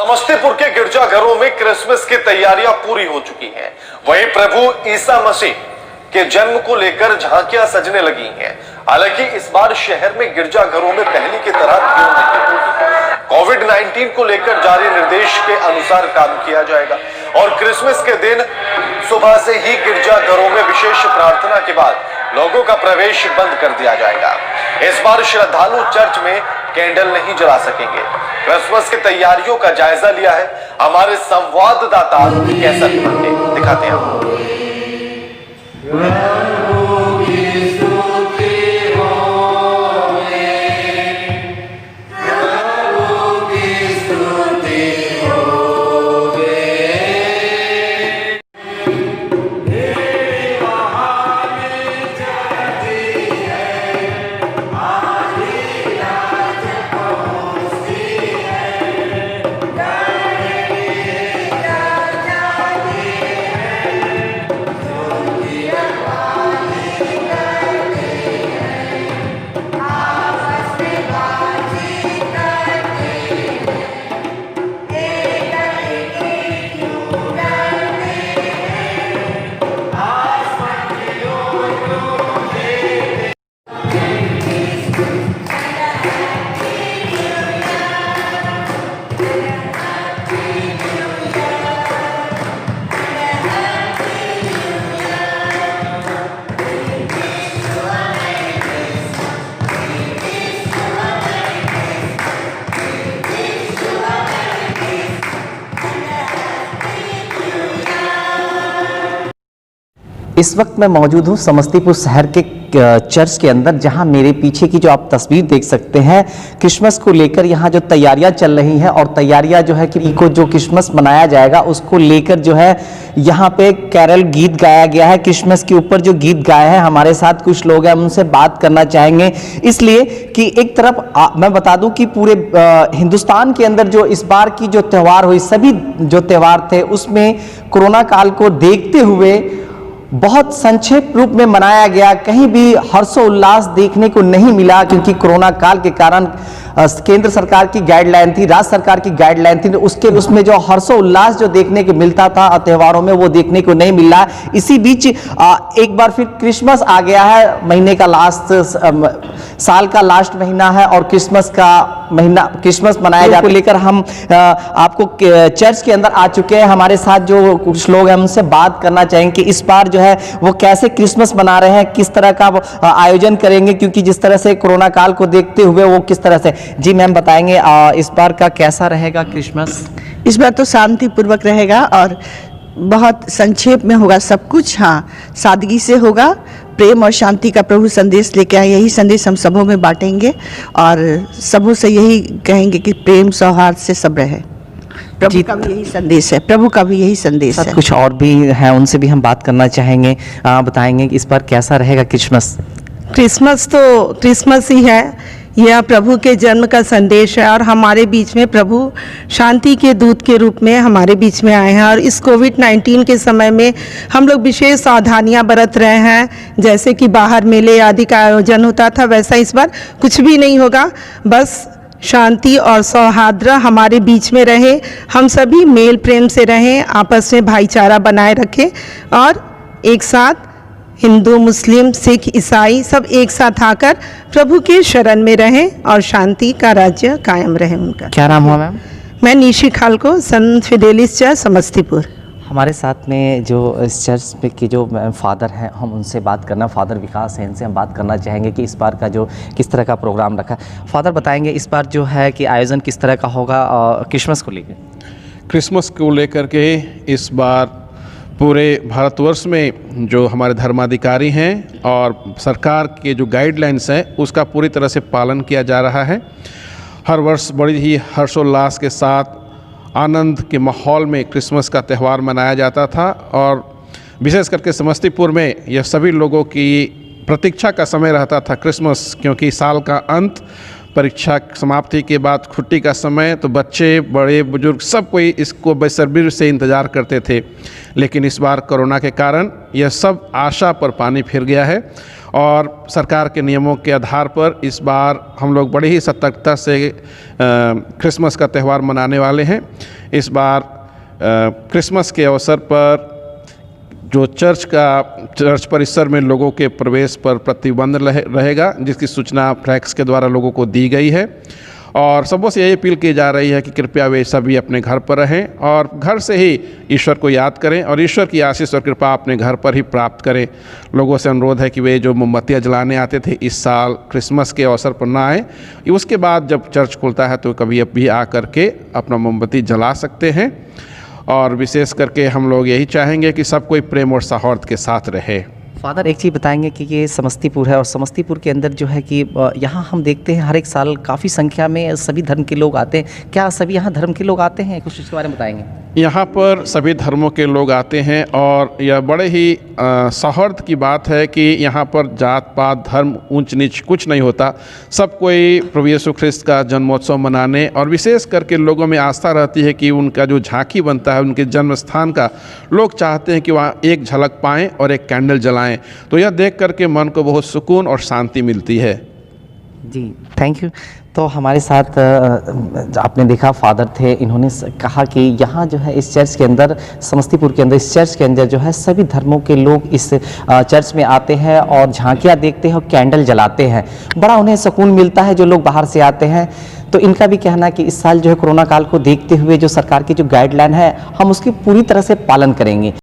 समस्तीपुर के गिरजाघरों में क्रिसमस की तैयारियां पूरी हो चुकी हैं। वहीं प्रभु ईसा मसीह के जन्म को लेकर झांकियां सजने लगी हैं। हालांकि इस बार शहर में गिरजाघरों में पहले की तरह भीड़ नहीं होगी। कोविड-19 को लेकर जारी निर्देश के अनुसार काम किया जाएगा और क्रिसमस के दिन सुबह से ही गिरजाघरों में विशेष प्रार्थना के बाद लोगों का प्रवेश बंद कर दिया जाएगा। इस बार श्रद्धालु चर्च में कैंडल नहीं जला सकेंगे। क्रिसमस की तैयारियों का जायजा लिया है हमारे संवाददाता कैसर पांडे, दिखाते हैं। इस वक्त मैं मौजूद हूँ समस्तीपुर शहर के चर्च के अंदर, जहां मेरे पीछे की जो आप तस्वीर देख सकते हैं, क्रिसमस को लेकर यहाँ जो तैयारियां चल रही हैं और तैयारियां जो है कि को जो क्रिसमस मनाया जाएगा उसको लेकर जो है यहाँ पे कैरल गीत गाया गया है। क्रिसमस के ऊपर जो गीत गाए हैं, हमारे साथ कुछ लोग हैं, उनसे बात करना चाहेंगे। इसलिए कि एक तरफ मैं बता दूं कि पूरे हिंदुस्तान के अंदर जो इस बार की जो त्यौहार हुई, सभी जो त्यौहार थे उसमें कोरोना काल को देखते हुए बहुत संक्षेप रूप में मनाया गया। कहीं भी हर्षोल्लास देखने को नहीं मिला, क्योंकि कोरोना काल के कारण केंद्र सरकार की गाइडलाइन थी, राज्य सरकार की गाइडलाइन थी, उसमें जो हर्षोल्लास जो देखने को मिलता था त्योहारों में, वो देखने को नहीं मिला। इसी बीच एक बार फिर क्रिसमस आ गया है। महीने का लास्ट, साल का लास्ट महीना है और क्रिसमस का महीना, क्रिसमस मनाया जाने को लेकर हम आपको चर्च के अंदर आ चुके हैं। हमारे साथ जो कुछ लोग हैं उनसे बात करना चाहेंगे कि इस बार जो है वो कैसे क्रिसमस मना रहे हैं, किस तरह का आयोजन करेंगे, क्योंकि जिस तरह से कोरोना काल को देखते हुए वो किस तरह से। जी मैम, बताएंगे इस बार का कैसा रहेगा क्रिसमस? इस बार तो शांतिपूर्वक रहेगा और बहुत संक्षेप में होगा सब कुछ। हाँ, सादगी से होगा। प्रेम और शांति का प्रभु संदेश लेके आए, यही संदेश हम सबों में बांटेंगे और सबों से यही कहेंगे कि प्रेम सौहार्द से सब रहे। प्रभु का भी यही संदेश है, प्रभु का भी यही संदेश है। कुछ और भी हैं, उनसे भी हम बात करना चाहेंगे। बताएंगे कि इस बार कैसा रहेगा क्रिसमस? क्रिसमस तो क्रिसमस ही है, यह प्रभु के जन्म का संदेश है और हमारे बीच में प्रभु शांति के दूत के रूप में हमारे बीच में आए हैं। और इस कोविड-19 के समय में हम लोग विशेष सावधानियां बरत रहे हैं। जैसे कि बाहर मेले आदि का आयोजन होता था, वैसा इस बार कुछ भी नहीं होगा। बस शांति और सौहार्द हमारे बीच में रहे, हम सभी मेल प्रेम से रहें, आपस में भाईचारा बनाए रखें और एक साथ हिंदू, मुस्लिम, सिख, ईसाई सब एक साथ आकर प्रभु के शरण में रहें और शांति का राज्य कायम रहे उनका। क्या नाम हुआ मैम? मैं निशी खालको, संत फिडेलिस चर्च समस्तीपुर। हमारे साथ में जो इस चर्च में की जो फादर हैं, हम उनसे बात करना, फादर विकास हैं, इनसे हम बात करना चाहेंगे कि इस बार का जो किस तरह का प्रोग्राम रखा। फादर बताएंगे इस बार जो है कि आयोजन किस तरह का होगा क्रिसमस को लेकर? क्रिसमस को लेकर के इस बार पूरे भारतवर्ष में जो हमारे धर्माधिकारी हैं और सरकार के जो गाइडलाइंस हैं उसका पूरी तरह से पालन किया जा रहा है। हर वर्ष बड़ी ही हर्षोल्लास के साथ आनंद के माहौल में क्रिसमस का त्यौहार मनाया जाता था और विशेष करके समस्तीपुर में यह सभी लोगों की प्रतीक्षा का समय रहता था क्रिसमस, क्योंकि साल का अंत परीक्षा समाप्ति के बाद छुट्टी का समय तो बच्चे बड़े बुजुर्ग सब कोई इसको बेसब्री से इंतज़ार करते थे। लेकिन इस बार कोरोना के कारण यह सब आशा पर पानी फिर गया है और सरकार के नियमों के आधार पर इस बार हम लोग बड़ी ही सतर्कता से क्रिसमस का त्यौहार मनाने वाले हैं। इस बार क्रिसमस के अवसर पर जो चर्च परिसर में लोगों के प्रवेश पर प्रतिबंध रहेगा, जिसकी सूचना फ्लैक्स के द्वारा लोगों को दी गई है और सबों से यही अपील की जा रही है कि कृपया वे सभी अपने घर पर रहें और घर से ही ईश्वर को याद करें और ईश्वर की आशीष और कृपा अपने घर पर ही प्राप्त करें। लोगों से अनुरोध है कि वे जो मोमबत्तियाँ जलाने आते थे इस साल क्रिसमस के अवसर पर ना आए। उसके बाद जब चर्च खुलता है तो कभी अब भी आ करके अपना मोमबत्ती जला सकते हैं और विशेष करके हम लोग यही चाहेंगे कि सब कोई प्रेम और सौहार्द के साथ रहे। फादर एक चीज़ बताएंगे कि ये समस्तीपुर है और समस्तीपुर के अंदर जो है कि यहाँ हम देखते हैं हर एक साल काफ़ी संख्या में सभी धर्म के लोग आते हैं। क्या सभी यहाँ धर्म के लोग आते हैं? कुछ इसके बारे में बताएंगे। यहाँ पर सभी धर्मों के लोग आते हैं और यह बड़े ही सौहार्द की बात है कि यहाँ पर जात पात धर्म ऊंच नीच कुछ नहीं होता। सब कोई प्रभु यीशु ख्रिस्त का जन्मोत्सव मनाने और विशेष करके लोगों में आस्था रहती है कि उनका जो झांकी बनता है उनके जन्म स्थान का, लोग चाहते हैं कि वहाँ एक झलक पाएँ और एक कैंडल जलाएँ। तो यह देख करके मन को बहुत सुकून और शांति मिलती है। जी थैंक यू। तो हमारे साथ आपने देखा फादर थे, इन्होंने कहा कि यहाँ जो है इस चर्च के अंदर, समस्तीपुर के अंदर इस चर्च के अंदर जो है सभी धर्मों के लोग इस चर्च में आते हैं और झांकियाँ देखते हैं और कैंडल जलाते हैं। बड़ा उन्हें सुकून मिलता है जो लोग बाहर से आते हैं। तो इनका भी कहना है कि इस साल जो है कोरोना काल को देखते हुए जो सरकार की जो गाइडलाइन है हम उसकी पूरी तरह से पालन करेंगे।